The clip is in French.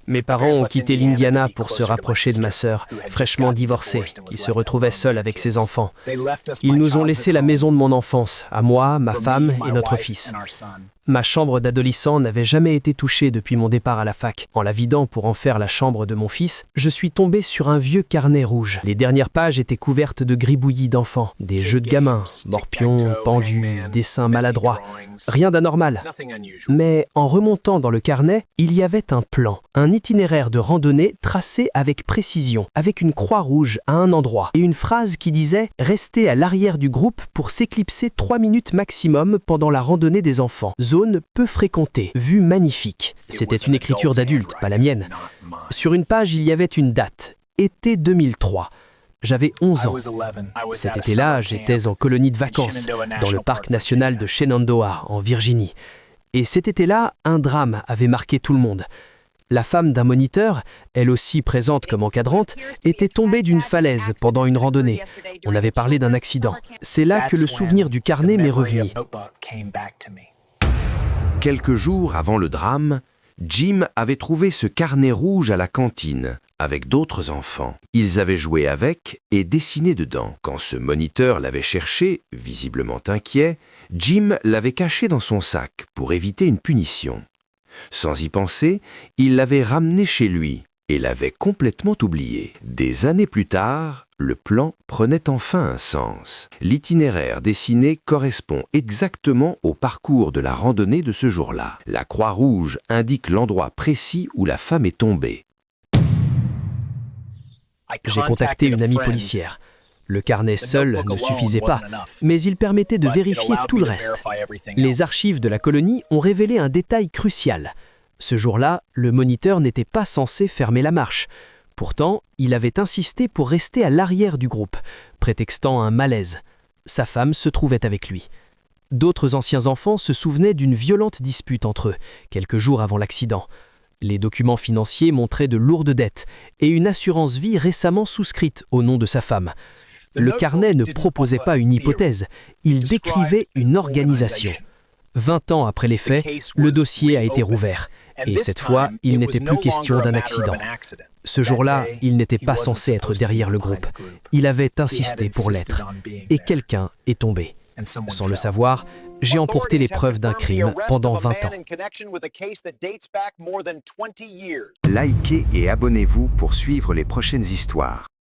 Mes parents ont quitté l'Indiana pour se rapprocher de ma sœur, fraîchement divorcée, qui se retrouvait seule avec ses enfants. Ils nous ont laissé la maison de mon enfance, à moi, ma femme et notre fils. Ma chambre d'adolescent n'avait jamais été touchée depuis mon départ à la fac. En la vidant pour en faire la chambre de mon fils, je suis tombé sur un vieux carnet rouge. Les dernières pages étaient couvertes de gribouillis d'enfants, des jeux de gamins, morpions, pendus, dessins maladroits. Rien d'anormal. Mais en remontant dans le carnet, il y avait un plan, un itinéraire de randonnée tracé avec précision, avec une croix rouge à un endroit et une phrase qui disait « Restez à l'arrière du groupe pour s'éclipser 3 minutes maximum pendant la randonnée des enfants. Zone peu fréquentée, vue magnifique. » C'était une écriture d'adulte, pas la mienne. Sur une page, il y avait une date, été 2003. J'avais 11 ans. Cet été-là, j'étais en colonie de vacances, dans le parc national de Shenandoah, en Virginie. Et cet été-là, un drame avait marqué tout le monde. La femme d'un moniteur, elle aussi présente comme encadrante, était tombée d'une falaise pendant une randonnée. On avait parlé d'un accident. C'est là que le souvenir du carnet m'est revenu. Quelques jours avant le drame, Jim avait trouvé ce carnet rouge à la cantine, avec d'autres enfants. Ils avaient joué avec et dessiné dedans. Quand ce moniteur l'avait cherché, visiblement inquiet, Jim l'avait caché dans son sac pour éviter une punition. Sans y penser, il l'avait ramené chez lui et l'avait complètement oublié. Des années plus tard, le plan prenait enfin un sens. L'itinéraire dessiné correspond exactement au parcours de la randonnée de ce jour-là. La croix rouge indique l'endroit précis où la femme est tombée. J'ai contacté une amie policière. Le carnet seul ne suffisait pas, mais il permettait de vérifier tout le reste. Les archives de la colonie ont révélé un détail crucial. Ce jour-là, le moniteur n'était pas censé fermer la marche. Pourtant, il avait insisté pour rester à l'arrière du groupe, prétextant un malaise. Sa femme se trouvait avec lui. D'autres anciens enfants se souvenaient d'une violente dispute entre eux, quelques jours avant l'accident. Les documents financiers montraient de lourdes dettes et une assurance vie récemment souscrite au nom de sa femme. Le carnet ne proposait pas une hypothèse, il décrivait une organisation. 20 ans après les faits, le dossier a été rouvert. Et cette fois, il n'était plus question d'un accident. Ce jour-là, il n'était pas censé être derrière le groupe. Il avait insisté pour l'être. Et quelqu'un est tombé. Sans le savoir, j'ai emporté les preuves d'un crime pendant 20 ans. Likez et abonnez-vous pour suivre les prochaines histoires.